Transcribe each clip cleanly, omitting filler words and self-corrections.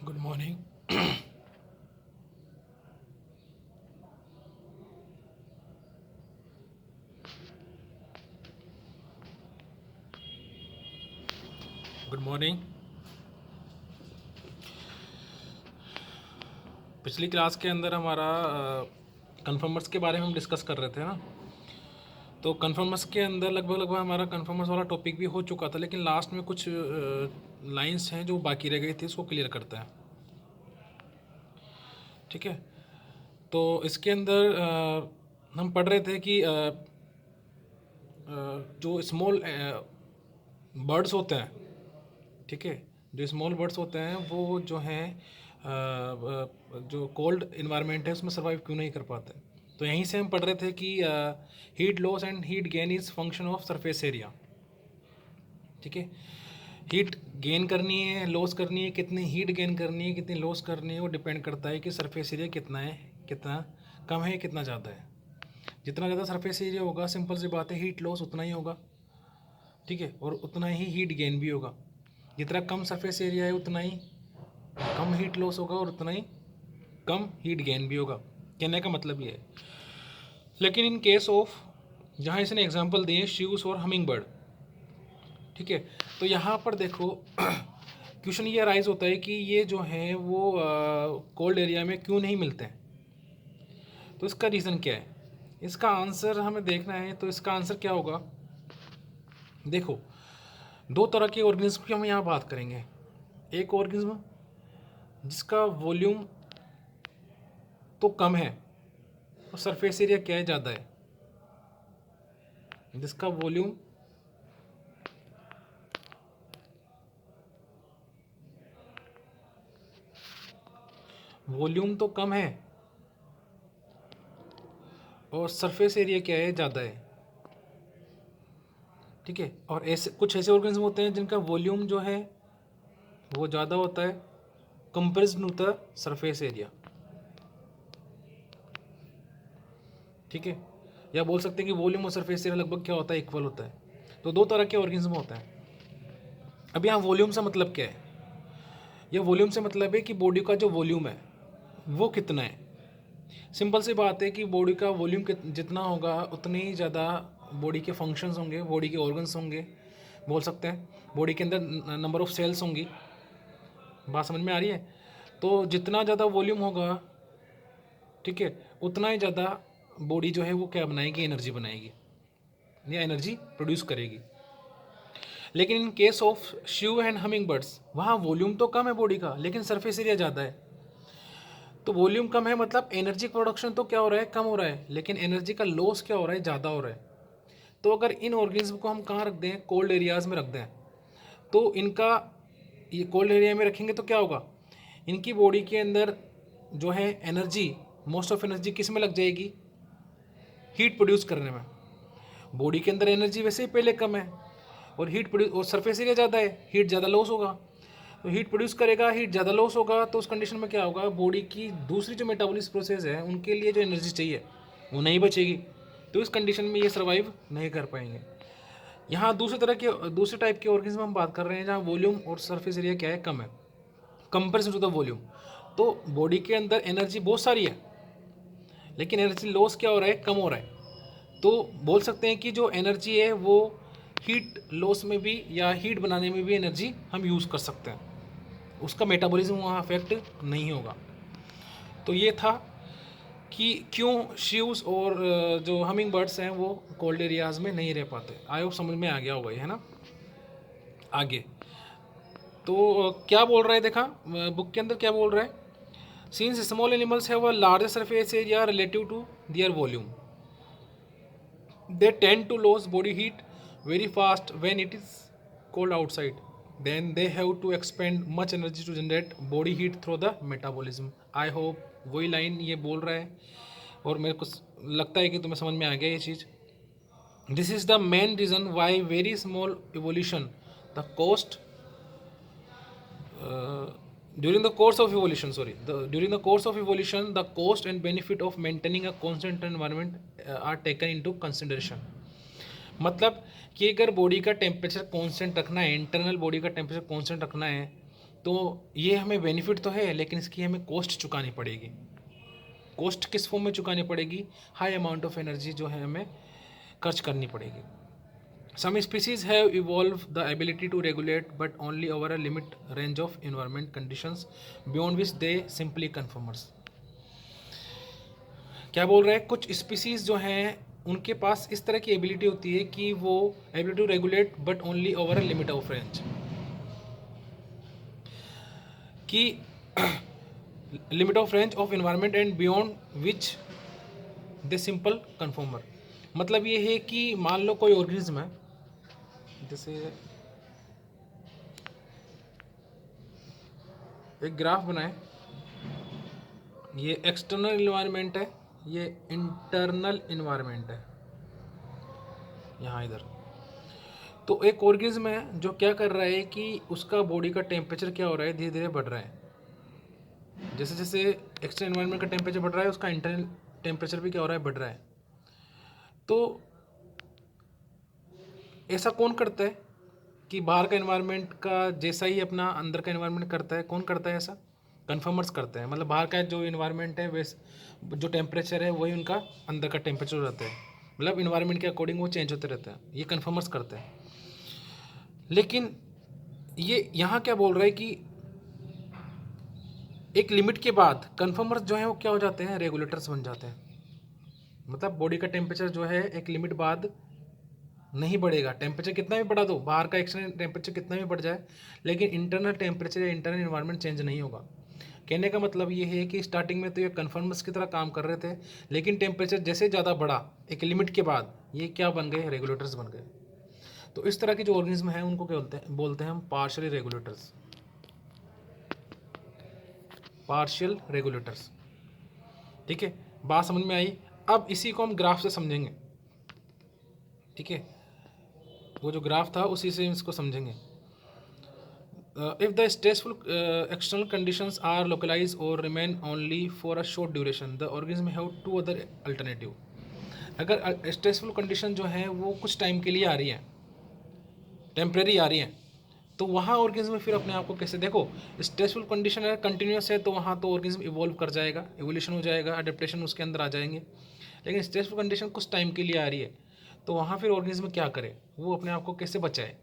Good morning. Good morning. पिछली class के अंदर हमारा कन्फर्मर्स के बारे में हम डिस्कस कर रहे थे ना। तो कन्फर्मर्स के अंदर लगभग लगभग हमारा कन्फर्मर्स वाला टॉपिक भी हो चुका था, लेकिन लास्ट में कुछ लाइंस हैं जो बाकी रह गई थी, इसको क्लियर करते हैं। ठीक है, तो इसके अंदर हम पढ़ रहे थे कि जो स्मॉल बर्ड्स होते हैं, ठीक है, जो स्मॉल बर्ड्स होते हैं वो जो हैं जो कोल्ड इन्वायरमेंट है उसमें सर्वाइव क्यों नहीं कर पाते। तो यहीं से हम पढ़ रहे थे कि heat loss and heat gain is function of surface area. ठीक है, हीट गेन करनी है, लॉस करनी है, कितनी हीट गेन करनी है, कितनी लॉस करनी है, वो डिपेंड करता है कि सरफेस एरिया कितना है, कितना कम है, कितना ज़्यादा है। जितना ज़्यादा सरफेस एरिया होगा, सिंपल सी बात है, हीट लॉस उतना ही होगा। ठीक है, और उतना ही हीट गेन भी होगा। जितना कम सरफेस एरिया है उतना ही कम हीट लॉस होगा और उतना ही कम हीट गेन भी होगा। कहने का मतलब ये है। लेकिन इन केस ऑफ, जहाँ इसने एग्जांपल दिए श्यूज और हमिंग बर्ड, ठीक है, तो यहाँ पर देखो क्वेश्चन ये राइज होता है कि ये जो हैं वो कोल्ड एरिया में क्यों नहीं मिलते हैं। तो इसका रीज़न क्या है, इसका आंसर हमें देखना है। तो इसका आंसर क्या होगा, देखो, दो तरह के ऑर्गेनिज्म की हम यहाँ बात करेंगे। एक ऑर्गेनिज्म जिसका वॉल्यूम तो कम है और सरफेस एरिया क्या है, ज़्यादा है। जिसका वॉल्यूम तो कम है और सरफेस एरिया क्या है, ज़्यादा है। ठीक है, और ऐसे कुछ ऐसे ऑर्गेनिज्म होते हैं जिनका वॉल्यूम जो है वो ज़्यादा होता है comparison to the surface area. ठीक है, या बोल सकते हैं कि वॉल्यूम और सरफेस एरिया लगभग क्या होता है, इक्वल होता है। तो दो तरह के ऑर्गेनिज्म होते हैं। अब यहाँ वॉल्यूम से मतलब क्या है, यह वॉल्यूम से मतलब है कि बॉडी का जो वॉल्यूम है वो कितना है। सिंपल सी बात है कि बॉडी का वॉल्यूम जितना होगा उतने ही ज़्यादा बॉडी के फंक्शंस होंगे, बॉडी के ऑर्गन्स होंगे, बोल सकते हैं बॉडी के अंदर नंबर ऑफ सेल्स होंगी। बात समझ में आ रही है। तो जितना ज़्यादा वॉल्यूम होगा, ठीक है, उतना ही ज़्यादा बॉडी जो है वो क्या बनाएगी, एनर्जी बनाएगी या एनर्जी प्रोड्यूस करेगी। लेकिन in case of श्यू and humming birds, वहाँ वॉल्यूम तो कम है बॉडी का, लेकिन सरफेस एरिया ज़्यादा है। तो वॉल्यूम कम है मतलब एनर्जी प्रोडक्शन तो क्या हो रहा है, कम हो रहा है, लेकिन एनर्जी का लॉस क्या हो रहा है, ज़्यादा हो रहा है। तो अगर इन ऑर्गेनिज्म को हम कहाँ रख दें, कोल्ड एरियाज़ में रख दें, तो इनका ये कोल्ड एरिया में रखेंगे तो क्या होगा, इनकी बॉडी के अंदर जो है एनर्जी, मोस्ट ऑफ एनर्जी किस में लग जाएगी, हीट प्रोड्यूस करने में। बॉडी के अंदर एनर्जी वैसे ही पहले कम है और हीट प्रोड्यूस, और सरफेस एरिया ज़्यादा है, हीट ज़्यादा लॉस होगा। तो हीट प्रोड्यूस करेगा, हीट ज़्यादा लॉस होगा, तो उस कंडीशन में क्या होगा, बॉडी की दूसरी जो मेटाबॉलिक प्रोसेस है उनके लिए जो एनर्जी चाहिए वो नहीं बचेगी। तो इस कंडीशन में ये सर्वाइव नहीं कर पाएंगे। यहाँ दूसरे टाइप के ऑर्गेनिज्म हम बात कर रहे हैं जहाँ वॉल्यूम और सरफेस एरिया क्या है, कम है कंपेरिजन टू द वॉल्यूम। तो बॉडी के अंदर एनर्जी बहुत सारी है, लेकिन एनर्जी लॉस क्या हो रहा है, कम हो रहा है। तो बोल सकते हैं कि जो एनर्जी है वो हीट लॉस में भी या हीट बनाने में भी एनर्जी हम यूज़ कर सकते हैं, उसका मेटाबॉलिज्म वहाँ अफेक्ट नहीं होगा। तो ये था कि क्यों श्यूज़ और जो हमिंग बर्ड्स हैं वो कोल्ड एरियाज़ में नहीं रह पाते। आई होप समझ में आ गया होगा ये, है ना। आगे तो क्या बोल रहा है, देखा बुक के अंदर क्या बोल रहा है, since small animals have a larger surface area relative to their volume, they tend to lose body heat very fast when it is cold outside, then they have to expend much energy to generate body heat through the metabolism। I hope वही line ये बोल रहा है और मेरे को लगता है कि तुम्हें समझ में आ गया ये चीज़। This is the main reason why very small evolution the cost during the course of evolution, during the course of evolution, the cost and benefit of maintaining a constant environment are taken into consideration। मतलब कि अगर body का temperature constant रखना है, internal body का temperature constant रखना है, तो ये हमें बेनिफिट तो है, लेकिन इसकी हमें कॉस्ट चुकानी पड़ेगी। कॉस्ट किस फॉर्म में चुकानी पड़ेगी? हाई अमाउंट ऑफ एनर्जी जो है हमें खर्च करनी पड़ेगी। Some species have evolved the ability to regulate, but only over a limit range of environment conditions, beyond which they simply conformers. क्या बोल रहे हैं? कुछ स्पीसीज जो हैं उनके पास इस तरह की एबिलिटी होती है कि वो ability to regulate but only over a limit of range, कि limit of range of environment and beyond which they simple conformer. मतलब ये है कि मान लो कोई ऑर्गेनिज्म है, जैसे एक ग्राफ बनाए, ये एक्सटर्नल इन्वायरमेंट है, ये इंटरनल इन्वायरमेंट है यहाँ इधर। तो एक ऑर्गेनिज्म है जो क्या कर रहा है कि उसका बॉडी का टेम्परेचर क्या हो रहा है, धीरे धीरे बढ़ रहा है। जैसे जैसे एक्सटर्नल इन्वायरमेंट का टेम्परेचर बढ़ रहा है, उसका इंटरनल टेम्परेचर भी क्या हो रहा है, बढ़ रहा है। तो ऐसा कौन करता है कि बाहर का इन्वायरमेंट का जैसा ही अपना अंदर का इन्वायरमेंट करता है? कौन करता है ऐसा? कन्फर्मर्स करते हैं। मतलब बाहर का जो इन्वायरमेंट है वैस जो टेम्परेचर है वही उनका अंदर का टेम्परेचर रहता है। मतलब इन्वायरमेंट के अकॉर्डिंग वो चेंज होते रहते हैं, ये कन्फर्मर्स करते हैं। लेकिन ये यहाँ क्या बोल रहा है कि एक लिमिट के बाद कन्फर्मर्स जो है वो क्या हो जाते हैं, रेगुलेटर्स बन जाते हैं। मतलब बॉडी का टेम्परेचर जो है एक लिमिट बाद नहीं बढ़ेगा, टेम्परेचर कितना भी बढ़ा दो, बाहर का एक्सटर्नल टेम्परेचर कितना भी बढ़ जाए, लेकिन इंटरनल टेम्परेचर या इंटरनल इन्वायरमेंट चेंज नहीं होगा। कहने का मतलब ये है कि स्टार्टिंग में तो ये कन्फर्मर्स की तरह काम कर रहे थे, लेकिन टेम्परेचर जैसे ज़्यादा बढ़ा एक लिमिट के बाद, ये क्या बन गए, रेगुलेटर्स बन गए। तो इस तरह के जो ऑर्गेनिज्म हैं उनको क्या बोलते हैं हम, पार्शियल रेगुलेटर्स। पार्शियल रेगुलेटर्स, ठीक है। बात समझ में आई? अब इसी को हम ग्राफ से समझेंगे, ठीक है। वो जो ग्राफ था उसी से इसको समझेंगे। If the stressful external conditions are localized or remain only for a short duration, the organism have two other alternative. अगर स्ट्रेसफुल कंडीशन जो है वो कुछ टाइम के लिए आ रही है, टेम्परेरी आ रही है, तो वहाँ ऑर्गेनिज्म फिर अपने आप को कैसे, देखो स्ट्रेसफुल कंडीशन है कंटिन्यूस है तो वहाँ तो ऑर्गेनिज्म इवॉल्व कर जाएगा, इवोल्यूशन हो जाएगा, अडेप्टेशन उसके अंदर आ जाएंगे। लेकिन स्ट्रेसफुल कंडीशन कुछ टाइम के लिए आ रही है, तो वहाँ फिर ऑर्गेनिज्म क्या करे, वो अपने आप को कैसे बचाए?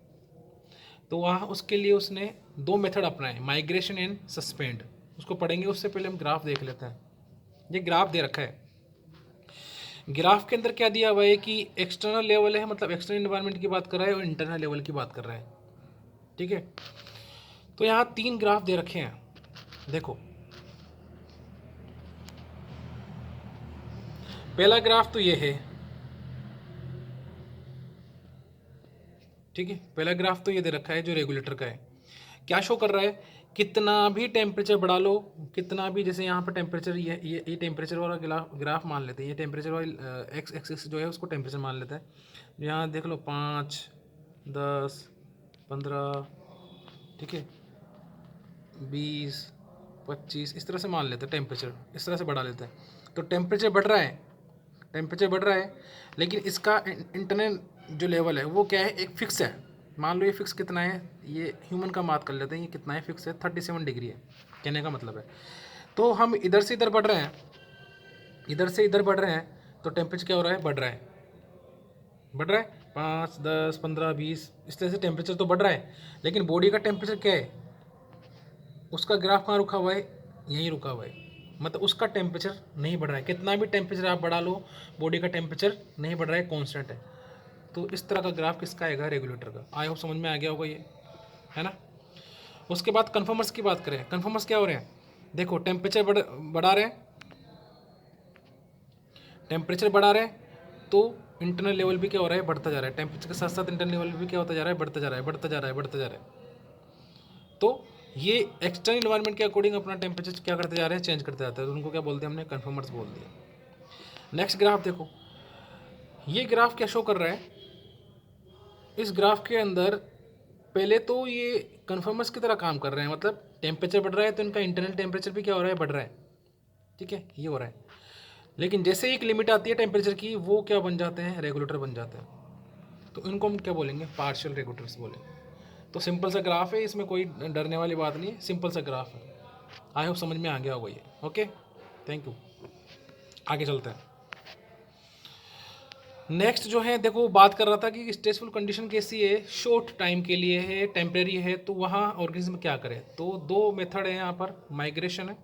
तो वहाँ उसके लिए उसने दो मेथड अपनाए, माइग्रेशन एंड सस्पेंड। उसको पढ़ेंगे, उससे पहले हम ग्राफ देख लेते हैं। ये ग्राफ दे रखा है, ग्राफ के अंदर क्या दिया हुआ है कि एक्सटर्नल लेवल है, मतलब एक्सटर्नल एनवायरनमेंट की बात कर रहा है, और इंटरनल लेवल की बात कर रहा है, ठीक है। तो यहाँ तीन ग्राफ दे रखे हैं, देखो। पहला ग्राफ तो ये है, ठीक है। पहला ग्राफ तो ये दे रखा है जो रेगुलेटर का है। क्या शो कर रहा है, कितना भी टेम्परेचर बढ़ा लो, कितना भी, जैसे यहाँ पर टेम्परेचर, ये टेम्परेचर वाला ग्राफ मान लेते हैं, ये टेम्परेचर वाली एक्स एक्सिस जो है उसको टेम्परेचर मान लेते हैं। यहाँ देख लो 5, 10, 15, ठीक है, 20, 25, इस तरह से मान लेते हैं टेम्परेचर, इस तरह से बढ़ा लेते हैं। तो टेम्परेचर बढ़ रहा है, टेम्परेचर बढ़ रहा है, लेकिन इसका इंटरनल जो लेवल है वो क्या है, एक फिक्स है। मान लो ये फिक्स कितना है, ये ह्यूमन का बात कर लेते हैं, ये कितना है, फिक्स है 37 डिग्री है, कहने का मतलब है। तो हम इधर से इधर बढ़ रहे हैं, इधर से इधर बढ़ रहे हैं, तो टेम्परेचर क्या हो रहा है, बढ़ रहा है, बढ़ रहा है 5, 10, 15, 20, इस तरह से टेम्परेचर तो बढ़ रहा है। लेकिन बॉडी का टेम्परेचर क्या है, उसका ग्राफ कहाँ रुका हुआ है, यहीं रुका हुआ है। मतलब उसका टेम्परेचर नहीं बढ़ रहा है, कितना भी टेम्परेचर आप बढ़ा लो, बॉडी का टेम्परेचर नहीं बढ़ रहा है, कांस्टेंट है। तो इस तरह का ग्राफ किसका आएगा, रेगुलेटर का। आई होप समझ में आ गया होगा ये, है ना। उसके बाद कन्फर्मर्स की बात करें, कन्फर्मर्स क्या हो रहे हैं, देखो टेम्परेचर बढ़ा रहे हैं, टेम्परेचर बढ़ा रहे हैं, तो इंटरनल लेवल भी क्या हो रहा है, बढ़ता जा रहा है। टेम्परेचर के साथ साथ इंटरनल लेवल भी क्या होता जा रहा है, बढ़ता जा रहा है, बढ़ता जा रहा है, बढ़ता जा रहा है। तो ये एक्सटर्नल इन्वायरमेंट के अकॉर्डिंग अपना टेम्परेचर क्या करते जा रहे हैं, चेंज करते जाते हैं। तो उनको क्या बोलते हैं हमने, कन्फर्मर्स बोल दिया। नेक्स्ट ग्राफ देखो, ये ग्राफ क्या शो कर रहा है, इस ग्राफ के अंदर पहले तो ये कन्फर्मर्स की तरह काम कर रहे हैं, मतलब टेम्परेचर बढ़ रहा है तो इनका इंटरनल टेम्परेचर भी क्या हो रहा है, बढ़ रहा है, ठीक है, ये हो रहा है। लेकिन जैसे ही एक लिमिट आती है टेम्परेचर की, वो क्या बन जाते हैं, रेगुलेटर बन जाते हैं। तो इनको हम क्या बोलेंगे, पार्शियल रेगुलेटर्स बोलेंगे। तो सिंपल सा ग्राफ है, इसमें कोई डरने वाली बात नहीं है, सिंपल सा ग्राफ है। आई होप समझ में आ गया होगा ये। Okay, thank you. आगे चलते हैं। नेक्स्ट जो है, देखो बात कर रहा था कि स्ट्रेसफुल कंडीशन कैसी है, शॉर्ट टाइम के लिए है, टेम्परेरी है, तो वहाँ ऑर्गेनिज्म क्या करे। तो दो मेथड है यहाँ पर, माइग्रेशन है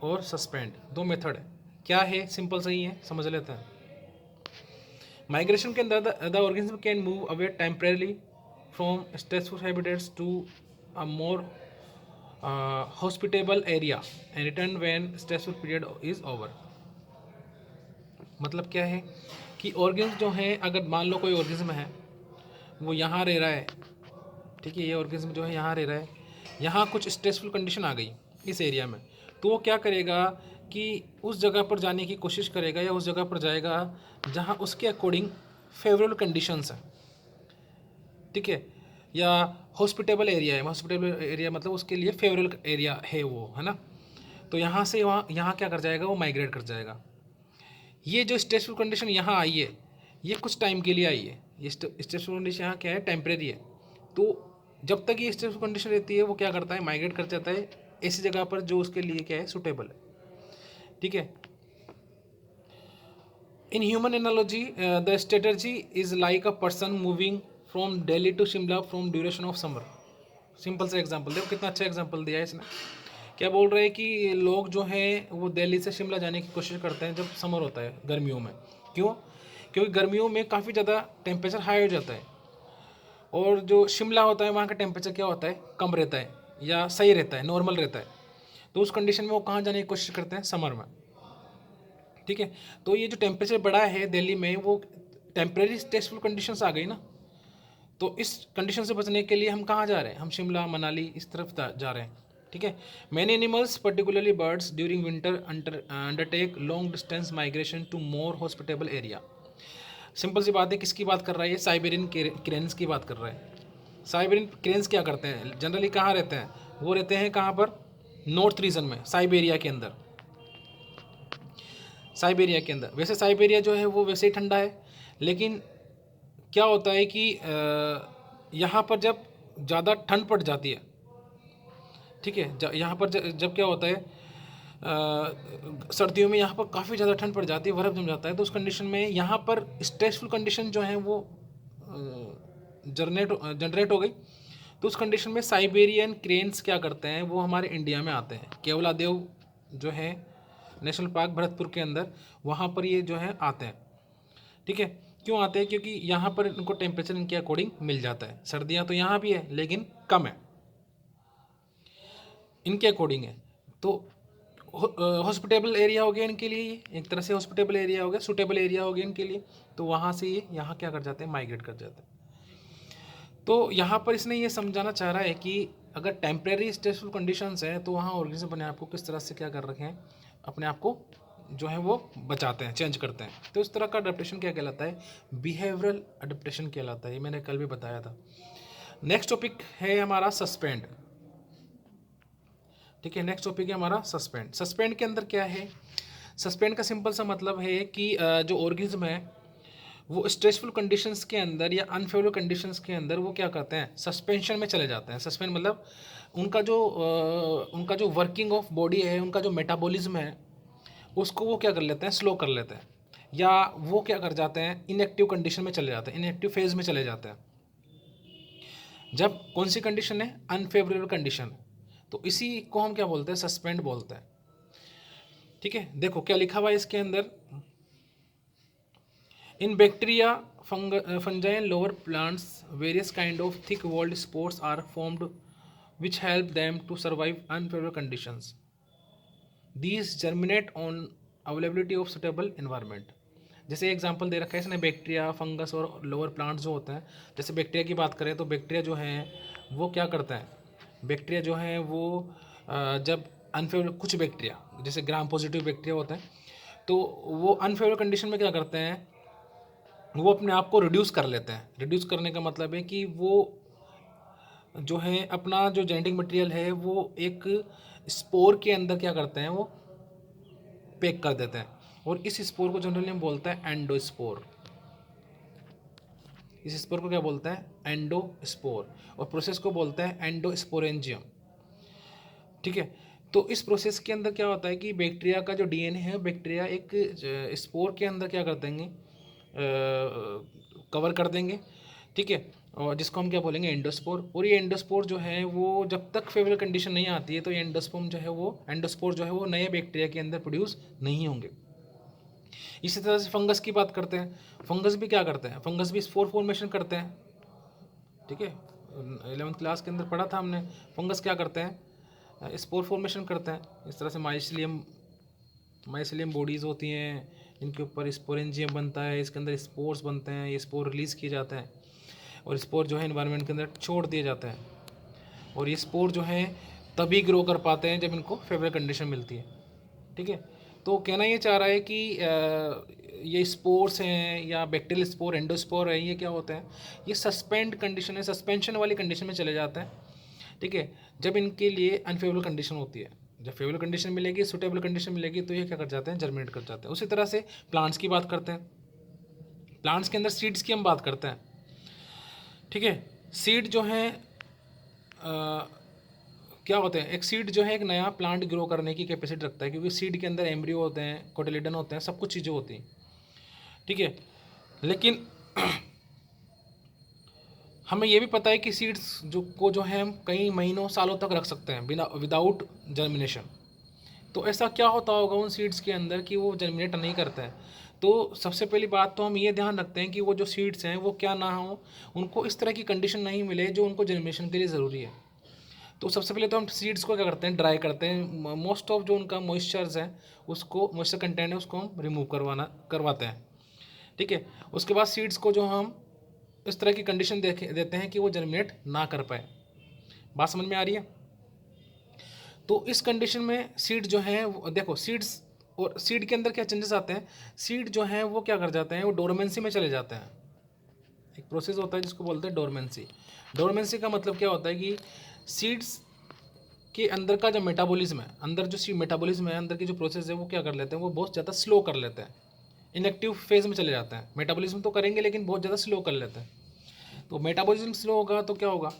और सस्पेंड, दो मेथड है। क्या है, सिंपल सही है, समझ लेते हैं। माइग्रेशन के अंदर the organism can move away temporarily from stressful habitats to a more hospitable area and return when stressful period is over. मतलब क्या है कि ऑर्गेनिज्म जो है, अगर मान लो कोई ऑर्गेनिज्म है वो यहाँ रह रहा है, ठीक है, ये ऑर्गेनिज्म जो है यहाँ रह रहा है, यहाँ कुछ स्ट्रेसफुल कंडीशन आ गई इस एरिया में, तो वो क्या करेगा कि उस जगह पर जाने की कोशिश करेगा या उस जगह पर जाएगा जहाँ उसके अकॉर्डिंग फेवरेबल कंडीशंस हैं, ठीक है, या हॉस्पिटेबल एरिया है। हॉस्पिटेबल एरिया मतलब उसके लिए फेवरेबल एरिया है वो, है ना। तो यहाँ से वहाँ यहाँ क्या कर जाएगा, वो माइग्रेट कर जाएगा। ये जो स्ट्रेसफुल कंडीशन यहाँ आई है, ये कुछ टाइम के लिए आई है। ये स्ट्रेसफुल कंडीशन यहाँ क्या है, टेम्परेरी है। तो जब तक ये स्ट्रेसफुल कंडीशन रहती है, वो क्या करता है, माइग्रेट कर जाता है ऐसी जगह पर जो उसके लिए क्या है, सुटेबल है, ठीक है। In human analogy the strategy is like a person moving from Delhi to Shimla from duration of summer. Simple सा एग्जाम्पल, देखो कितना अच्छा एग्जाम्पल दिया है इसने। क्या बोल रहे हैं कि लोग जो हैं वो दिल्ली से शिमला जाने की कोशिश करते हैं जब समर होता है, गर्मियों में। क्यों? क्योंकि गर्मियों में काफ़ी ज़्यादा टेम्परेचर हाई हो जाता है, और जो शिमला होता है वहाँ का टेम्परेचर क्या होता है, कम रहता है या सही रहता है, नॉर्मल रहता है। तो उस कंडीशन में वो कहाँ जाने की कोशिश करते हैं, समर में, ठीक है। तो ये जो टेम्परेचर बढ़ा है दिल्ली में, वो टेम्परेरी स्ट्रेसफुल कंडीशंस आ गई ना। तो इस कंडीशन से बचने के लिए हम कहाँ जा रहे हैं, हम शिमला मनाली इस तरफ जा रहे हैं, ठीक है। Many animals particularly birds during winter undertake long distance migration to more hospitable area. Simple सी बात है, किसकी बात कर रहा है ये, साइबेरियन क्रेन्स की बात कर रहा है। साइबेरियन क्रेन्स क्या करते हैं, जनरली कहाँ रहते हैं, वो रहते हैं कहाँ पर, नॉर्थ रीजन में, साइबेरिया के अंदर। साइबेरिया के अंदर, वैसे साइबेरिया जो है वो वैसे ही ठंडा है, लेकिन क्या होता है कि यहाँ पर जब ज़्यादा ठंड पड़ जाती है, ठीक है, यहाँ पर जब क्या होता है, सर्दियों में यहाँ पर काफ़ी ज़्यादा ठंड पड़ जाती है, बर्फ़ जम जाता है, तो उस कंडीशन में यहाँ पर स्ट्रेसफुल कंडीशन जो है वो जनरेट हो गई। तो उस कंडीशन में साइबेरियन क्रेन्स क्या करते हैं, वो हमारे इंडिया में आते हैं, केवलादेव जो है नेशनल पार्क भरतपुर के अंदर, वहाँ पर ये जो है आते हैं, ठीक है। क्यों आते हैं, क्योंकि यहाँ पर इनको टेम्परेचर इनके अकॉर्डिंग मिल जाता है। सर्दियाँ तो यहाँ भी है लेकिन कम है, इनके अकॉर्डिंग है। तो हॉस्पिटेबल एरिया हो गया इनके लिए, ये एक तरह से हॉस्पिटेबल एरिया हो गया, सूटेबल एरिया हो गया इनके लिए। तो वहाँ से ये यहाँ क्या कर जाते हैं, माइग्रेट कर जाते हैं। तो यहाँ पर इसने ये समझाना चाह रहा है कि अगर टेम्परेरी स्ट्रेसफुल कंडीशंस हैं, तो वहाँ ऑर्गेनिज्म अपने आप को किस तरह से क्या कर रखे हैं, अपने आप को जो है वो बचाते हैं, चेंज करते हैं। तो इस तरह का अडेप्टेशन क्या कहलाता है, बिहेवियरल अडेप्टेशन कहलाता है। ये मैंने कल भी बताया था। नेक्स्ट टॉपिक है हमारा सस्पेंड, ठीक है। नेक्स्ट टॉपिक है हमारा सस्पेंड। सस्पेंड के अंदर क्या है, सस्पेंड का सिंपल सा मतलब है कि जो ऑर्गेनिज्म है वो स्ट्रेसफुल कंडीशंस के अंदर या अनफेवरेबल कंडीशंस के अंदर वो क्या करते हैं, सस्पेंशन में चले जाते हैं। सस्पेंड मतलब उनका जो वर्किंग ऑफ बॉडी है, उनका जो मेटाबॉलिज्म है, उसको वो क्या कर लेते हैं, स्लो कर लेते हैं, या वो क्या कर जाते हैं, इनएक्टिव कंडीशन में चले जाते हैं, इनएक्टिव फेज में चले जाते हैं। जब कौन सी कंडीशन है, अनफेवरेबल कंडीशन, तो इसी को हम क्या बोलते हैं, सस्पेंड बोलते हैं, ठीक है। देखो क्या लिखा हुआ है इसके अंदर, इन bacteria fungi and lower plants various kind of thick walled spores are formed which help them to survive unfavorable conditions. These germinate on availability of suitable environment. जैसे एग्जांपल दे रखा है इसने, बैक्टीरिया, फंगस और लोअर प्लांट्स जो होते हैं। जैसे bacteria की बात करें तो बैक्टीरिया जो हैं वो क्या करते हैं, बैक्टीरिया जो हैं वो जब अनफेवरेबल, कुछ बैक्टीरिया जैसे ग्राम पॉजिटिव बैक्टीरिया होते हैं, तो वो अनफेवरेबल कंडीशन में क्या करते हैं, वो अपने आप को रिड्यूस कर लेते हैं। रिड्यूस करने का मतलब है कि वो जो है अपना जो जेनेटिक मटेरियल है वो एक स्पोर के अंदर क्या करते हैं, वो पैक कर देते हैं। और इस स्पोर को जनरली हम बोलते हैं एंडोस्पोर। इस स्पोर को क्या बोलते हैं, एंडोस्पोर, और प्रोसेस को बोलते हैं एंडोस्पोरेंजियम। ठीक है, तो इस प्रोसेस के अंदर क्या होता है कि बैक्टीरिया का जो डीएनए है, बैक्टीरिया एक स्पोर के अंदर क्या कर देंगे, कवर कर देंगे। ठीक है, और जिसको हम क्या बोलेंगे, एंडोस्पोर। और ये एंडोस्पोर जो है वो जब तक फेवरेबल कंडीशन नहीं आती है तो ये एंडोस्पोर जो है वो नए बैक्टीरिया के अंदर प्रोड्यूस नहीं होंगे। इसी तरह से फंगस की बात करते हैं, फंगस भी क्या करते हैं, फंगस भी स्पोर फॉर्मेशन करते हैं। ठीक है, 11th क्लास के अंदर पढ़ा था हमने, फंगस क्या करते हैं, स्पोर फॉर्मेशन करते हैं। इस तरह से माइसिलियम बॉडीज़ होती हैं, इनके ऊपर स्पोरेंजियम बनता है, इसके अंदर स्पोर्स बनते हैं, ये स्पोर रिलीज़ किए जाते हैं और स्पोर जो है इन्वायरमेंट के अंदर छोड़ दिए जाते हैं। और ये स्पोर जो है तभी ग्रो कर पाते हैं जब इनको फेवरेबल कंडीशन मिलती है। ठीक है, तो कहना ये चाह रहा है कि ये स्पोर्स हैं या बैक्टीरियल स्पोर, एंडोस्पोर है, ये क्या होते हैं, ये सस्पेंड कंडीशन है, सस्पेंशन वाली कंडीशन में चले जाते हैं। ठीक है, जब इनके लिए अनफेवरेबल कंडीशन होती है, जब फेवरेबल कंडीशन मिलेगी, सूटेबल कंडीशन मिलेगी, तो ये क्या कर जाते हैं, जर्मिनेट कर जाते हैं। उसी तरह से प्लांट्स की बात करते हैं, प्लांट्स के अंदर सीड्स की हम बात करते हैं। ठीक है, सीड जो है क्या होते हैं, एक सीड जो है एक नया प्लांट ग्रो करने की कैपेसिटी रखता है, क्योंकि सीड के अंदर एम्ब्रियो होते हैं, कोटिलेडन होते हैं, सब कुछ चीज़ें होती हैं। ठीक है, लेकिन हमें ये भी पता है कि सीड्स जो है हम कई महीनों सालों तक रख सकते हैं बिना विदाउट जर्मिनेशन। तो ऐसा क्या होता होगा उन सीड्स के अंदर कि वो जर्मिनेट नहीं करते हैं। तो सबसे पहली बात तो हम ये ध्यान रखते हैं कि वो जो सीड्स हैं वो क्या ना हो, उनको इस तरह की कंडीशन नहीं मिले जो उनको जर्मिनेशन के लिए ज़रूरी है। तो सबसे पहले तो हम सीड्स को क्या करते हैं, ड्राई करते हैं, मोस्ट ऑफ जो उनका मॉइस्चर्स है, उसको मॉइस्चर कंटेंट है उसको हम रिमूव करवाते हैं। ठीक है, उसके बाद सीड्स को जो हम इस तरह की कंडीशन देते हैं कि वो जर्मिनेट ना कर पाए। बात समझ में आ रही है। तो इस कंडीशन में सीड जो है देखो, सीड्स और सीड के अंदर क्या चेंजेस आते हैं, सीड जो है वो क्या कर जाते हैं, वो डोरमेंसी में चले जाते हैं। एक प्रोसेस होता है जिसको बोलते हैं डोरमेंसी। डोरमेंसी का मतलब क्या होता है कि सीड्स के अंदर का जो मेटाबॉलिज्म है, अंदर जो मेटाबॉलिज्म है, अंदर की जो प्रोसेस है, वो क्या कर लेते हैं, वो बहुत ज़्यादा स्लो कर लेते हैं, इनएक्टिव फेज में चले जाते हैं। मेटाबॉलिज्म तो करेंगे लेकिन बहुत ज़्यादा स्लो कर लेते हैं। तो मेटाबॉलिज्म स्लो होगा तो क्या होगा,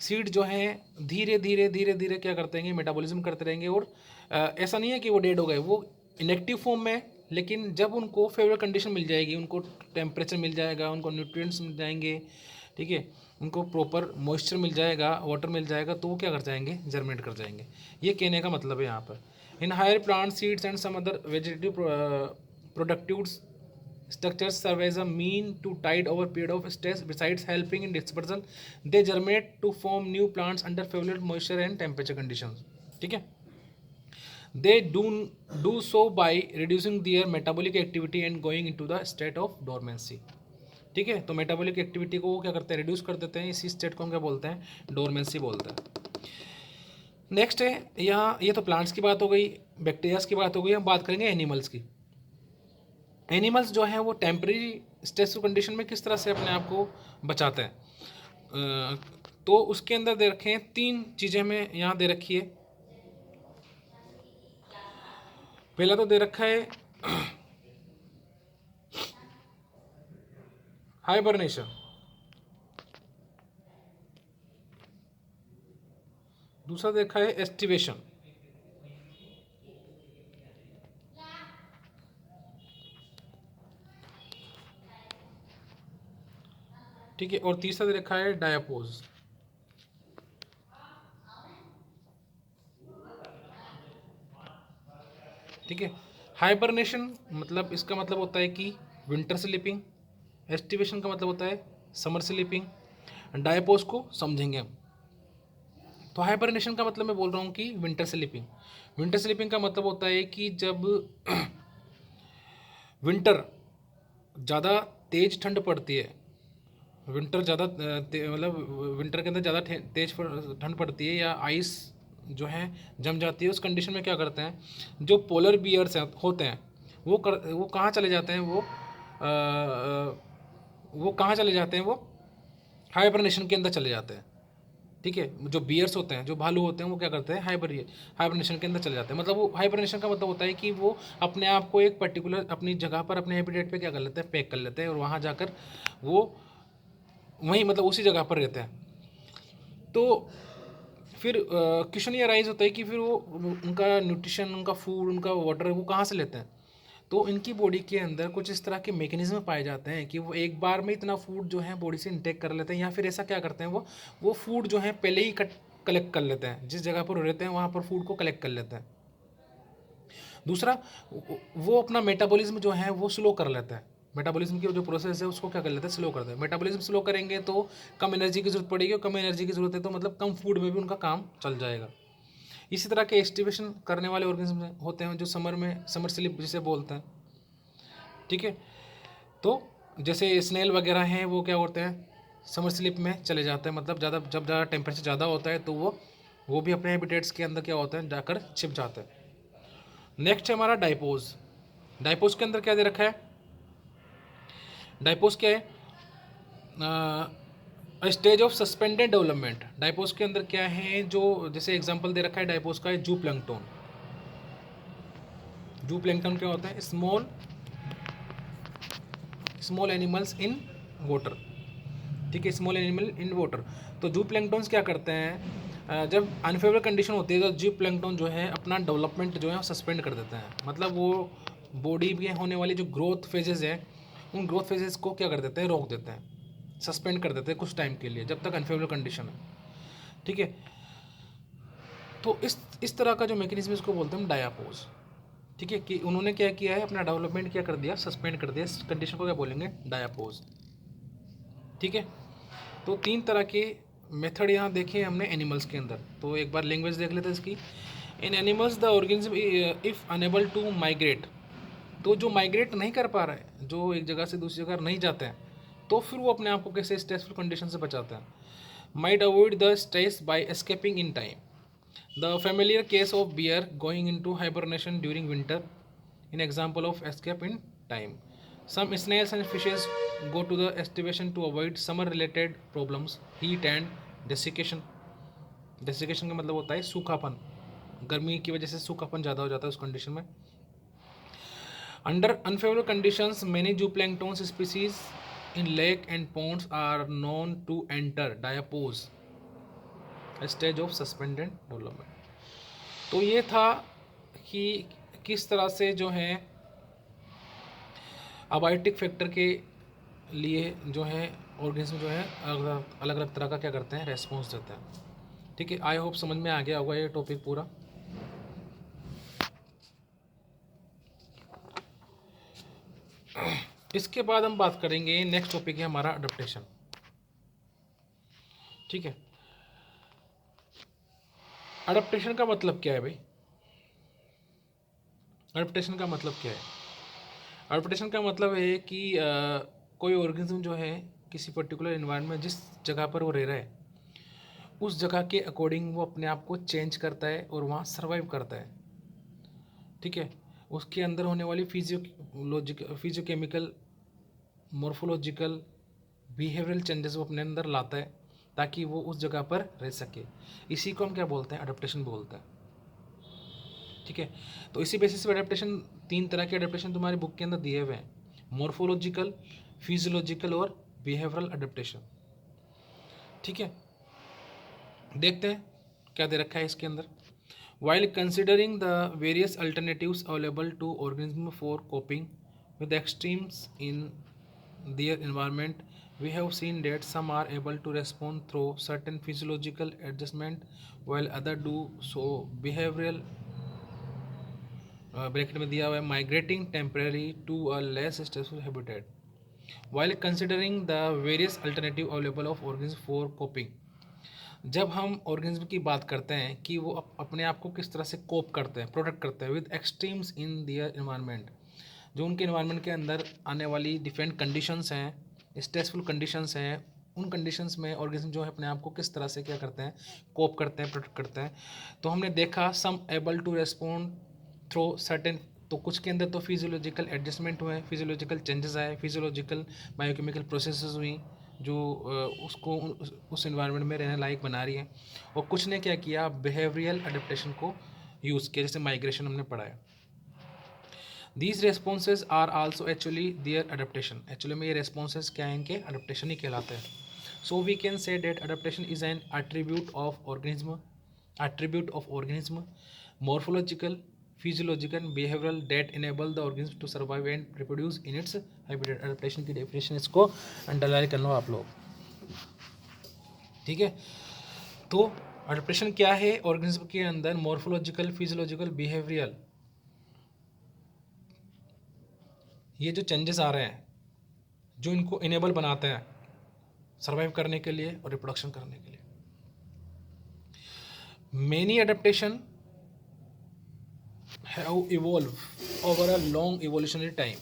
सीड जो है धीरे धीरे धीरे धीरे क्या करते हैं, मेटाबॉलिज्म करते रहेंगे। और ऐसा नहीं है कि वो डेड हो गए, वो इनएक्टिव फॉर्म में, लेकिन जब उनको फेवरेबल कंडीशन मिल जाएगी, उनको टेम्परेचर मिल जाएगा, उनको न्यूट्रिएंट्स मिल जाएंगे, ठीक है, उनको प्रॉपर मॉइस्चर मिल जाएगा, वाटर मिल जाएगा, तो वो क्या कर जाएंगे, जर्मिनेट कर जाएंगे। ये कहने का मतलब है यहाँ पर। In higher plant seeds and some other vegetative productives structures serve as a mean to tide over period of stress. Besides helping in dispersal, they germinate to form new plants under favorable moisture and temperature conditions. ठीक है, they do so by reducing their metabolic activity and going into the state of dormancy. ठीक है, तो metabolic activity को वो क्या करते हैं, रिड्यूस कर देते हैं। इसी स्टेट को हम क्या बोलते हैं, डोरमेंसी बोलते हैं। नेक्स्ट है यहाँ, ये तो प्लांट्स की बात हो गई, बैक्टीरियाज की बात हो गई। हम बात करेंगे एनिमल्स की। एनिमल्स जो हैं वो टेम्परेरी स्ट्रेसफुल कंडीशन में किस तरह से अपने आप को बचाते हैं, तो उसके अंदर दे रखे हैं 3 चीज़ें हमें यहाँ दे रखी है। पहला तो दे रखा है हाइबरनेशन, दूसरा देखा है एस्टिवेशन, ठीक है, और तीसरा दे रखा है डायापोज। ठीक है, हाइबरनेशन मतलब इसका मतलब होता है कि विंटर स्लीपिंग, एस्टिवेशन का मतलब होता है समर स्लीपिंग, डायापोज को समझेंगे हम। तो हाइबरनेशन का मतलब मैं बोल रहा हूँ कि विंटर स्लीपिंग। विंटर स्लीपिंग का मतलब होता है कि जब विंटर ज़्यादा तेज ठंड पड़ती है, विंटर ज़्यादा मतलब विंटर के अंदर ज़्यादा तेज ठंड पड़ती है या आइस जो है जम जाती है, उस कंडीशन में क्या करते हैं, जो पोलर बियर्स होते हैं वो कहाँ चले जाते हैं, वो कहाँ चले जाते हैं, वो हाइबरनेशन के अंदर चले जाते हैं। ठीक है, जो बियर्स होते हैं, जो भालू होते हैं, वो क्या करते हैं, हाइबरनेशन के अंदर चले जाते हैं। मतलब वो हाइबरनेशन का मतलब होता है कि वो अपने आप को एक पर्टिकुलर अपनी जगह पर, अपने हैबिटेट पे क्या कर लेते हैं, पैक कर लेते हैं, और वहाँ जाकर वो वहीं मतलब उसी जगह पर रहते हैं। तो फिर क्वेश्चन ये राइज होता है कि फिर वो उनका न्यूट्रिशन, उनका फूड, उनका वाटर वो कहाँ से लेते हैं। तो इनकी बॉडी के अंदर कुछ इस तरह के मैकेनिज्म पाए जाते हैं कि वो एक बार में इतना फूड जो है बॉडी से इंटेक कर लेते हैं, या फिर ऐसा क्या करते हैं वो फूड जो है पहले ही कलेक्ट कर लेते हैं, जिस जगह पर रहते हैं वहाँ पर फूड को कलेक्ट कर लेते हैं। दूसरा, वो अपना मेटाबॉलिज्म जो है वो स्लो कर लेता है। मेटाबॉलिज्म की जो प्रोसेस है उसको क्या कर लेता है, स्लो करता है। मेटाबॉलिज्म स्लो करेंगे तो कम एनर्जी की जरूरत पड़ेगी, और कम एनर्जी की जरूरत है तो मतलब कम फूड में भी उनका काम चल जाएगा। इसी तरह के एस्टिवेशन करने वाले ऑर्गेनिज्म होते हैं जो समर में समर स्लीप जिसे बोलते हैं। ठीक है, तो जैसे स्नेल वगैरह हैं वो क्या होते हैं, समर स्लीप में चले जाते हैं, मतलब ज़्यादा जब ज़्यादा टेम्परेचर ज़्यादा होता है तो वो भी अपने हैबिटेट्स के अंदर क्या होते हैं जाकर छिप जाते हैं। नेक्स्ट है हमारा डाइपोज। डाइपोज के अंदर क्या दे रखा है, डाइपोज क्या है, stage of suspended development. Diapause के अंदर क्या है, जो जैसे एग्जांपल दे रखा है डाइपोज का है जू प्लैंकटन। जू प्लैंकटन क्या होता है, स्मॉल एनिमल्स इन वाटर। ठीक है, स्मॉल एनिमल इन वाटर। तो जू प्लैंकटन्स क्या करते हैं, जब अनफेवरेबल कंडीशन होती है तो जू प्लैंकटन जो है अपना डेवलपमेंट जो है सस्पेंड कर देते हैं। मतलब वो बॉडी में होने वाली जो ग्रोथ फेजेस है उन ग्रोथ फेजेस को क्या कर देते हैं, रोक देते हैं, सस्पेंड कर देते हैं कुछ टाइम के लिए, जब तक अनफेवरेबल कंडीशन है। ठीक है, तो इस तरह का जो मैकेनिज्म इसको बोलते हैं हम डायापोज। ठीक है, कि उन्होंने क्या किया है, अपना डेवलपमेंट क्या कर दिया, सस्पेंड कर दिया। इस कंडीशन को क्या बोलेंगे, डायापोज। ठीक है, तो 3 तरह के मेथड यहाँ देखे हमने एनिमल्स के अंदर। तो एक बार लैंग्वेज देख लेते हैं इसकी। In animals the organism if unable to migrate, तो जो माइग्रेट नहीं कर पा रहा है, जो एक जगह से दूसरी जगह नहीं जाते हैं, तो फिर वो अपने आप को कैसे स्ट्रेसफुल कंडीशन से बचाते हैं। Might avoid the stress by escaping in time. The familiar case of bear going into hibernation during winter, in example of escape in time. Some snails and fishes go to the estivation to avoid summer related problems, heat and desiccation. Desiccation का मतलब होता है सूखापन, गर्मी की वजह से सूखापन ज़्यादा हो जाता है उस कंडीशन में। Under unfavourable conditions many zooplankton species in lake and ponds are known to enter diapause stage of suspended development. तो ये था कि किस तरह से जो है अबायोटिक फैक्टर के लिए जो है ऑर्गेनिज्म जो है अलग अलग तरह का क्या करते हैं, रेस्पॉन्स देते हैं। ठीक है, आई होप समझ में आ गया होगा ये टॉपिक पूरा। इसके बाद हम बात करेंगे, नेक्स्ट टॉपिक है हमारा अडप्टेशन। ठीक है, अडप्टेशन का मतलब क्या है भाई, अडप्टेशन का मतलब क्या है। अडप्टेशन का मतलब है कि कोई ऑर्गेनिज्म जो है किसी पर्टिकुलर इन्वायरमेंट, जिस जगह पर वो रह रहा है उस जगह के अकॉर्डिंग वो अपने आप को चेंज करता है और वहाँ सर्वाइव करता है। ठीक है, उसके अंदर होने वाली फिजियोकेमिकल, मॉर्फोलॉजिकल, बिहेवियरल चेंजेस वो अपने अंदर लाता है ताकि वो उस जगह पर रह सके। इसी को हम क्या बोलते हैं, अडेप्टेशन बोलते हैं। ठीक है, तो इसी बेसिस पे अडेप्टेशन, 3 तरह के अडेप्टेशन तुम्हारी बुक के अंदर दिए हुए हैं, मॉर्फोलॉजिकल, फिजियोलॉजिकल और बिहेवियरल अडेप्टेशन। ठीक है, देखते हैं क्या दे रखा है इसके अंदर। While considering the various alternatives available to organisms for coping with extremes in their environment, we have seen that some are able to respond through certain physiological adjustment, while others do so behavioral bracket में दिया हुआ है migrating temporarily to a less stressful habitat. While considering the various alternative available of organisms for coping, जब हम organism की बात करते हैं कि वो अपने आप को किस तरह से कोप करते हैं, प्रोटेक्ट करते हैं with extremes in their environment, जो उनके इन्वायरमेंट के अंदर आने वाली डिफरेंट कंडीशंस हैं, स्ट्रेसफुल कंडीशंस हैं, उन कंडीशंस में ऑर्गेनिज्म जो है अपने आप को किस तरह से क्या करते हैं, कोप करते हैं, प्रोटेक्ट करते हैं। तो हमने देखा some able to respond through certain, तो कुछ के अंदर तो फिजियोलॉजिकल एडजस्टमेंट हुए, फिजियोलॉजिकल चेंजेस आए, फिजियोलॉजिकल बायोकेमिकल प्रोसेसेस हुई जो उसको उस इन्वायरमेंट में रहने लायक बना रही है। और कुछ ने क्या किया, बिहेवियरल अडेप्टेशन को यूज़ किया, जैसे माइग्रेशन हमने पढ़ा है। These responses are also actually their adaptation, actually में ये रेस्पॉन्सेज क्या हैं, इनके अडेप्टेशन ही कहलाते हैं। So we can say that adaptation is an attribute of organism, morphological, physiological and behavioral that enable the organism to survive and reproduce in its habitat. Adaptation की definition इसको underline कर लो आप लोग, ठीक है। तो अडेप्टेशन क्या है? ऑर्गेनिज्म के अंदर मॉर्फोलॉजिकल, फिजियोलॉजिकल, बिहेवियरल, ये जो चेंजेस आ रहे हैं जो इनको इनेबल बनाते हैं सर्वाइव करने के लिए और रिप्रोडक्शन करने के लिए। Many adaptation have evolve over a long evolutionary time.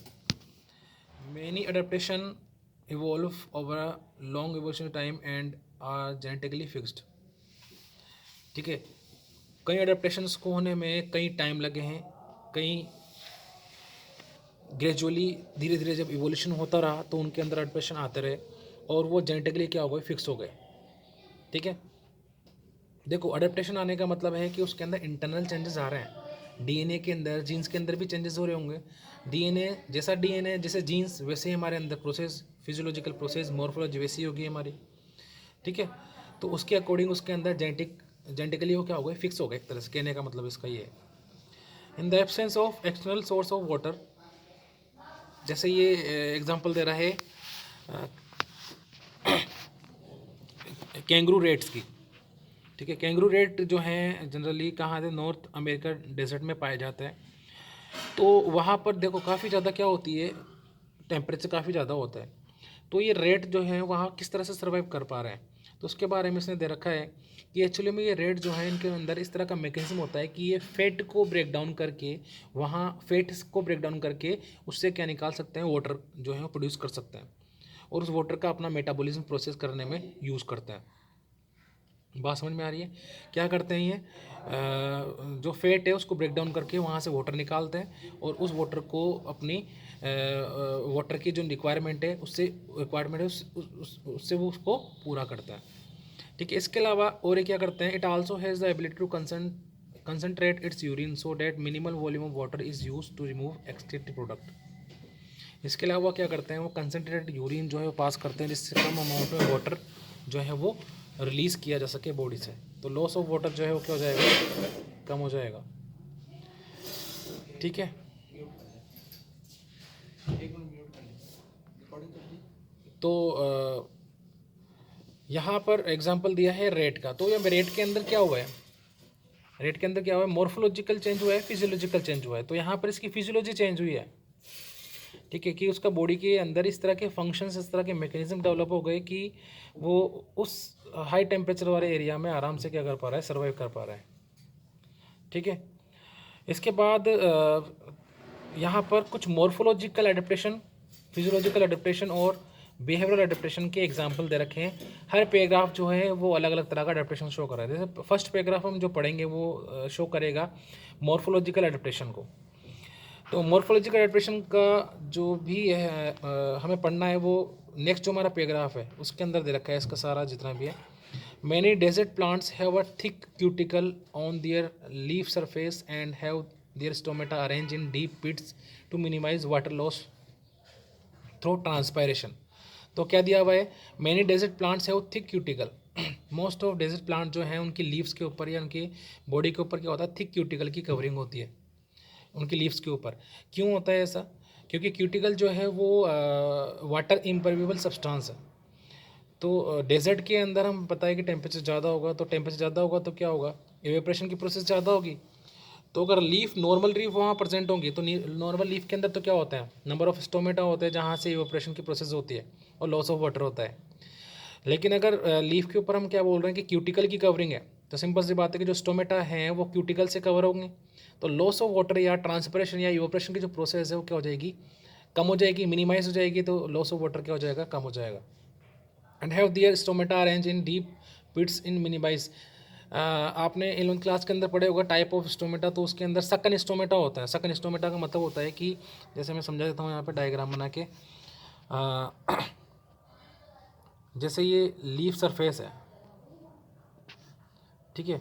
Many adaptation evolve over a long evolutionary time and are genetically fixed, ठीक है। कई अडेप्टेशंस को होने में कई टाइम लगे हैं, कई ग्रेजुअली धीरे धीरे जब इवोल्यूशन होता रहा तो उनके अंदर अडेप्टेशन आते रहे और वो जेनेटिकली क्या हो गए, फिक्स हो गए, ठीक है। देखो अडेप्टेशन आने का मतलब है कि उसके अंदर इंटरनल चेंजेस आ रहे हैं, डीएनए के अंदर, जीन्स के अंदर भी चेंजेस हो रहे होंगे। डीएनए जैसे जीन्स वैसे ही हमारे अंदर प्रोसेस, फिजियोलॉजिकल प्रोसेस, मॉर्फोलॉजी वैसी होगी हमारी, ठीक है। तो उसके अकॉर्डिंग उसके अंदर जेनेटिकली वो क्या हो गए, फिक्स हो गए एक तरह से, कहने का मतलब इसका ये है। In the absence of external source of water, जैसे ये एग्जांपल दे रहा है कैंगरू रेट्स की, ठीक है। कैंगरू रेट जो हैं जनरली कहाँ है, नॉर्थ अमेरिका डेजर्ट में पाए जाते हैं। तो वहाँ पर देखो काफ़ी ज़्यादा क्या होती है, टेम्परेचर काफ़ी ज़्यादा होता है। तो ये रेट जो है वहाँ किस तरह से सर्वाइव कर पा रहे हैं, तो उसके बारे में इसने दे रखा है कि एक्चुअली में ये रेट जो है इनके अंदर इस तरह का मैकेनिज्म होता है कि ये फैट को ब्रेक डाउन करके, वहाँ फैट्स को ब्रेक डाउन करके उससे क्या निकाल सकते हैं, वाटर जो है वो प्रोड्यूस कर सकते हैं और उस वाटर का अपना मेटाबॉलिज्म प्रोसेस करने में यूज़ करते हैं। बात समझ में आ रही है? क्या करते हैं ये जो फैट है उसको ब्रेक डाउन करके वहाँ से वाटर निकालते हैं और उस वाटर को अपनी वाटर की जो रिक्वायरमेंट है उससे वो उसको पूरा करता है, ठीक है। इसके अलावा और ये क्या करते हैं, it also has the ability to concentrate its urine so that minimal volume of water is use to remove excreted product. इसके अलावा क्या करते हैं, वो कंसनट्रेटेड यूरिन जो है वो पास करते हैं जिससे कम अमाउंट में वाटर जो है वो रिलीज़ किया जा सके बॉडी से। तो लॉस ऑफ वाटर जो है वो क्या हो जाएगा, कम हो जाएगा, ठीक है। तो यहाँ पर एग्जांपल दिया है रेट का। तो ये रेट के अंदर क्या हुआ है, रेट के अंदर क्या हुआ है, मॉर्फोलॉजिकल चेंज हुआ है, फिजियोलॉजिकल चेंज हुआ है। तो यहाँ पर इसकी फिजियोलॉजी चेंज हुई है, ठीक है, कि उसका बॉडी के अंदर इस तरह के फंक्शंस, इस तरह के मैकेनिज्म डेवलप हो गए कि वो उस हाई टेम्परेचर वाले एरिया में आराम से क्या कर पा रहा है, सर्वाइव कर पा रहा है, ठीक है। इसके बाद यहाँ पर कुछ मॉर्फोलॉजिकल एडेप्टेशन, फिजियोलॉजिकल एडेप्टेशन और बिहेवियरल एडेप्टेशन के एग्जांपल दे रखे हैं। हर पैराग्राफ जो है वो अलग अलग तरह का एडेप्टेशन शो कर रहा है। जैसे फर्स्ट पैराग्राफ हम जो पढ़ेंगे वो शो करेगा मॉर्फोलॉजिकल एडेप्टेशन को। तो मॉर्फोलॉजिकल एडेप्टेशन का जो भी है हमें पढ़ना है वो नेक्स्ट जो हमारा पैराग्राफ है उसके अंदर दे रखा है, इसका सारा जितना भी है। Many desert plants have a thick cuticle on their leaf surface and have their stomata arrange in deep pits to minimise water loss through transpiration. तो क्या दिया हुआ है, many desert plants have thick cuticle. Most of desert plant जो हैं उनकी leaves के ऊपर या उनकी बॉडी के ऊपर क्या होता है, थिक क्यूटिकल की कवरिंग होती है उनकी लीव्स के ऊपर। क्यों होता है ऐसा, क्योंकि क्यूटिकल जो है वो वाटर इम्पर्विबल सब्सटेंस है। तो डेजर्ट के अंदर हम पता है कि टेम्परेचर ज़्यादा होगा, तो टेम्परेचर ज़्यादा होगा तो क्या होगा, एवेपोरेशन की प्रोसेस ज़्यादा होगी। तो अगर लीफ, नॉर्मल लीफ वहाँ प्रेजेंट होंगी तो नॉर्मल लीफ के अंदर तो क्या होता है, नंबर ऑफ स्टोमेटा होते हैं जहाँ से एवेपोरेशन की प्रोसेस होती है और लॉस ऑफ वाटर होता है। लेकिन अगर लीफ के ऊपर हम क्या बोल रहे हैं कि क्यूटिकल की कवरिंग है, तो सिंपल सी बात है कि जो स्टोमेटा हैं वो क्यूटिकल से कवर होंगे, तो लॉस ऑफ वाटर या ट्रांसपिरेशन या इवेपोरेशन की जो प्रोसेस है वो क्या हो जाएगी, कम हो जाएगी, मिनिमाइज हो जाएगी। तो लॉस ऑफ वाटर क्या हो जाएगा, कम हो जाएगा। And have their stomata arrange in deep pits in minimise. आपने 11th क्लास के अंदर पढ़े होगा टाइप ऑफ स्टोमेटा, तो उसके अंदर सकन स्टोमेटा होता है। सकन स्टोमेटा का मतलब होता है कि जैसे मैं समझा देता हूँ यहाँ पे डायग्राम बना के, जैसे ये लीफ सरफेस है, ठीक है।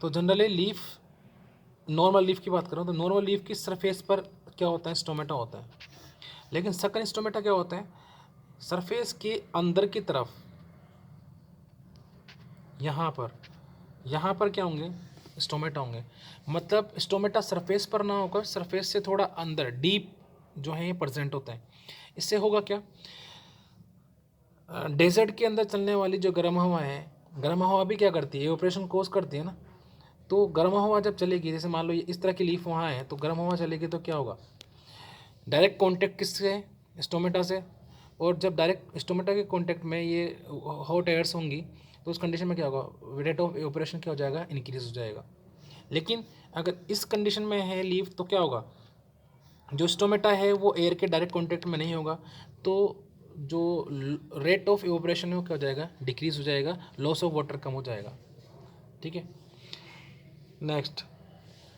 तो जनरली लीफ, नॉर्मल लीफ की बात करूँ तो नॉर्मल लीफ की सरफेस पर क्या होता है, स्टोमेटा होता है। लेकिन सकन स्टोमेटा क्या होता है, सरफेस के अंदर की तरफ यहाँ पर क्या होंगे, स्टोमेटा होंगे। मतलब स्टोमेटा सरफेस पर ना होकर सरफेस से थोड़ा अंदर डीप जो है ये प्रेजेंट होता है। इससे होगा क्या, डेजर्ट के अंदर चलने वाली जो गर्म हवा है, गर्म हवा भी क्या करती है, ऑपरेशन कोज करती है ना। तो गर्म हवा जब चलेगी, जैसे मान लो ये इस तरह की लीफ वहाँ है, तो गर्म हवा चलेगी तो क्या होगा, डायरेक्ट कांटेक्ट किससे है, स्टोमेटा से। और जब डायरेक्ट स्टोमेटा के कांटेक्ट में ये हॉट एयर्स होंगी, तो उस कंडीशन में क्या होगा, रेट ऑफ ऑपरेशन क्या हो जाएगा, इंक्रीज हो जाएगा। लेकिन अगर इस कंडीशन में है लीफ, तो क्या होगा, जो स्टोमेटा है वो एयर के डायरेक्ट कांटेक्ट में नहीं होगा, तो जो रेट ऑफ इवोपरेशन है वो क्या हो जाएगा, डिक्रीज हो जाएगा, लॉस ऑफ वाटर कम हो जाएगा। ठीक है, next,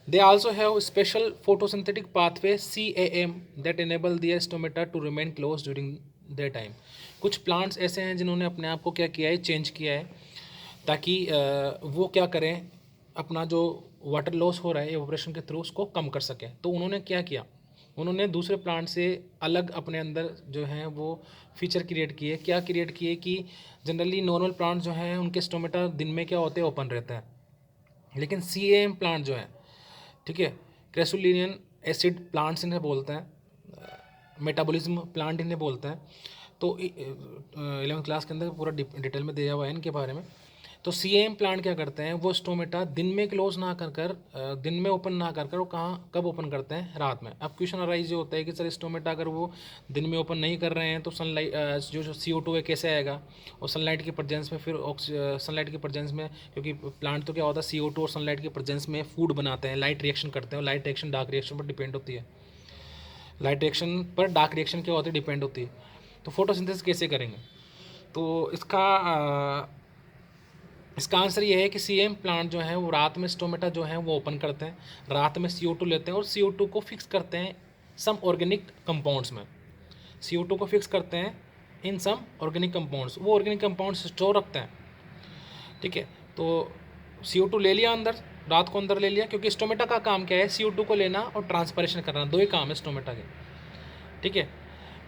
they also have special photosynthetic pathway CAM that enable their stomata to remain closed during their time। कुछ प्लांट्स ऐसे हैं जिन्होंने अपने आप को क्या किया है, चेंज किया है, ताकि वो क्या करें, अपना जो वाटर लॉस हो रहा है एवोपरेशन के थ्रू उसको कम कर सकें। तो उन्होंने क्या किया, उन्होंने दूसरे प्लांट से अलग अपने अंदर जो है वो फीचर क्रिएट किए। क्या क्रिएट किए कि जनरली नॉर्मल प्लांट जो हैं उनके स्टोमेटा दिन में क्या होते हैं, ओपन रहते हैं, लेकिन CAM प्लांट जो है, ठीक है, क्रेसुलिनियन एसिड प्लांट्स इन्हें बोलते हैं, मेटाबॉलिज्म प्लांट इन्हें बोलते हैं। तो 11th क्लास के अंदर पूरा डिटेल में दिया हुआ है इनके बारे में। तो CAM प्लांट क्या करते हैं, वो स्टोमेटा दिन में क्लोज ना कर दिन में ओपन ना कर वो कहाँ कब ओपन करते हैं, रात में। अब क्वेश्चन अराइज होता है कि सर स्टोमेटा अगर वो दिन में ओपन नहीं कर रहे हैं तो सनलाइट जो CO2 है कैसे आएगा, और सनलाइट की प्रेजेंस में, फिर सनलाइट की प्रेजेंस में, क्योंकि प्लांट तो क्या होता है CO2 और सनलाइट की प्रेजेंस में फूड बनाते हैं, लाइट रिएक्शन करते हैं, और लाइट रिएक्शन डार्क रिएक्शन पर डिपेंड होती है। लाइट रिएक्शन पर डार्क रिएक्शन क्या होती है, डिपेंड होती है। तो फोटोसिंथेसिस कैसे करेंगे, तो इसका आंसर ये है कि CAM प्लांट जो है वो रात में स्टोमेटा जो है वो ओपन करते हैं, रात में CO2 लेते हैं और CO2 को फिक्स करते हैं सम ऑर्गेनिक कंपाउंड्स में। CO2 को फिक्स करते हैं इन सम ऑर्गेनिक कंपाउंड्स, वो ऑर्गेनिक कंपाउंड्स स्टोर रखते हैं। ठीक है, तो CO2 ले लिया अंदर, रात को अंदर ले लिया, क्योंकि स्टोमेटा का काम क्या है, CO2 को लेना और ट्रांसपरेशन करना, दो ही काम है स्टोमेटा के। ठीक है,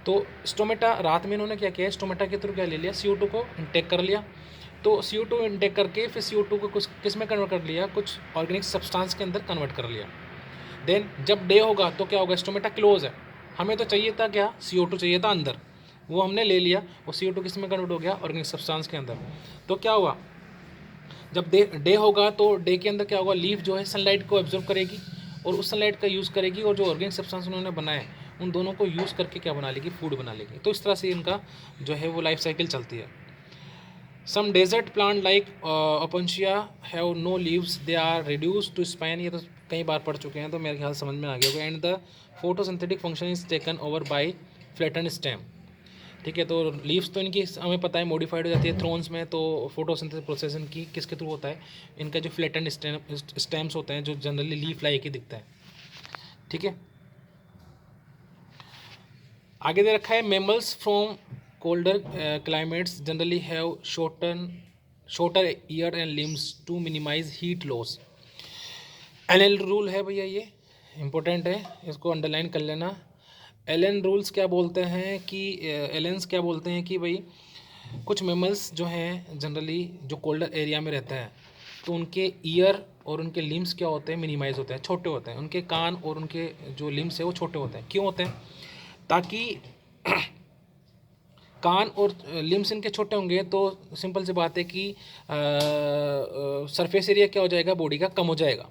तो स्टोमेटा रात में इन्होंने क्या किया, स्टोमेटा के थ्रू क्या ले लिया, CO2 को इंटेक कर लिया। तो CO2 इंटेक करके फिर CO2 को कुछ किस में कन्वर्ट कर लिया, कुछ ऑर्गेनिक सब्सटेंस के अंदर कन्वर्ट कर लिया। देन जब डे होगा तो क्या होगा, स्टोमेटा क्लोज है, हमें तो चाहिए था क्या, CO2 चाहिए था अंदर, वो हमने ले लिया, वो CO2 किस में कन्वर्ट हो गया, ऑर्गेनिक सब्सटेंस के अंदर। तो क्या हुआ, जब डे होगा तो डे के अंदर क्या होगा, लीफ जो है सनलाइट को एब्जॉर्ब करेगी और उस सनलाइट का यूज़ करेगी, और जो ऑर्गेनिक सब्सटेंस उन्होंने बनाए उन दोनों को यूज़ करके क्या बना लेगी, फूड बना लेगी। तो इस तरह से इनका जो है वो लाइफ साइकिल चलती है। Some desert plant like opuntia have no leaves, they are reduce to spine, ये तो कई बार पढ़ चुके हैं तो मेरे ख्याल समझ में आ गया होगा। And the photosynthetic function is taken over by flatten stem. ठीक है, तो लीव्स तो इनकी हमें पता है मॉडिफाइड हो जाती है थ्रोन्स में, तो फोटोसिंथेसिस प्रोसेस इनकी किसके थ्रू होता है, इनका जो फ्लैटन स्टेम्स होते हैं जो जनरली लीफ लाइक ही दिखता है। ठीक है, आगे दे रखा है mammals from colder climates generally have shorter ear and limbs to minimise heat loss. Allen rule है भैया, ये इंपॉर्टेंट है, इसको अंडरलाइन कर लेना। एलन रूल्स क्या बोलते हैं कि एलेंस क्या बोलते हैं कि भाई कुछ मेमल्स जो हैं जनरली जो कोल्डर एरिया में रहते हैं, तो उनके ईयर और उनके लिम्स क्या होते हैं, मिनिमाइज होते हैं, छोटे होते हैं, उनके कान और उनके जो लिम्स है वो छोटे होते हैं। क्यों होते हैं, ताकि कान और लिम्स इनके छोटे होंगे तो सिंपल सी बात है कि सरफेस एरिया क्या हो जाएगा, बॉडी का कम हो जाएगा,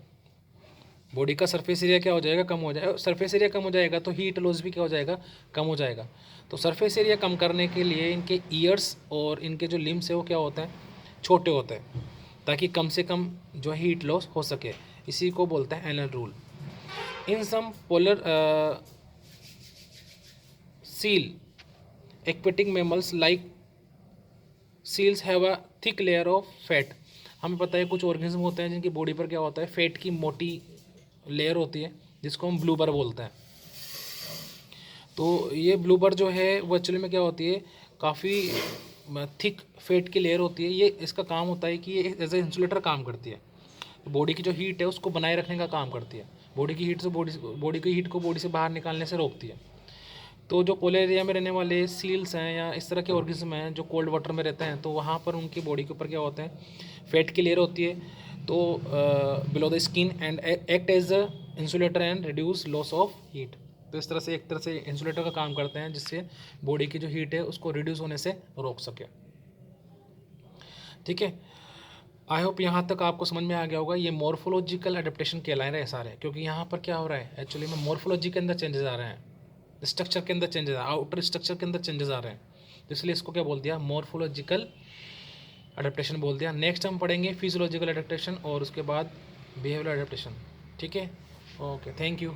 बॉडी का सरफेस एरिया क्या हो जाएगा, कम हो जाएगा। सरफेस एरिया कम हो जाएगा तो हीट लॉस भी क्या हो जाएगा, कम हो जाएगा। तो सरफेस एरिया कम करने के लिए इनके ईयर्स और इनके जो लिम्स है वो क्या होते हैं, छोटे होते हैं, ताकि कम से कम जो है हीट लॉस हो सके। इसी को बोलते हैं Elon rule. In some polar seal aquatic mammals like seals have a thick layer of fat। हमें पता है कुछ ऑर्गेनिज्म होते हैं जिनकी बॉडी पर क्या होता है, फैट की मोटी लेयर होती है जिसको हम ब्लूबर बोलते हैं। तो ये ब्लूबर जो है वो एक्चुअली में क्या होती है, काफ़ी थिक फैट की लेयर होती है। ये इसका काम होता है कि ये एज ए इंसुलेटर काम करती है, बॉडी की जो हीट है उसको बनाए रखने का काम करती है, बॉडी की हीट से बॉडी की हीट को बॉडी से बाहर निकालने से रोकती है। तो जो पोलर एरिया में रहने वाले सील्स हैं या इस तरह के ऑर्गेनिज्म हैं जो कोल्ड वाटर में रहते हैं, तो वहाँ पर उनकी बॉडी के ऊपर क्या होते हैं, फैट की लेयर होती है, तो below the skin and act as a insulator and reduce loss of heat. तो इस तरह से एक तरह से इंसुलेटर का काम करते हैं, जिससे बॉडी की जो हीट है उसको रिड्यूस होने से रोक सके। ठीक है, आई होप यहाँ तक आपको समझ में आ गया होगा। ये मॉर्फोलॉजिकल एडेप्टेशन कहला रहे हैं सारे, क्योंकि यहाँ पर क्या हो रहा है एक्चुअली में, मॉर्फोलॉजी के अंदर चेंजेस आ रहे हैं, स्ट्रक्चर के अंदर चेंजेस, आउटर स्ट्रक्चर के अंदर चेंजेस आ रहे हैं, तो इसलिए इसको क्या बोल दिया, मॉर्फोलॉजिकल अडेप्टेशन बोल दिया। नेक्स्ट हम पढ़ेंगे फिजियोलॉजिकल अडेप्टेशन और उसके बाद बिहेवियरल अडेप्टेशन। ठीक है, ओके, थैंक यू।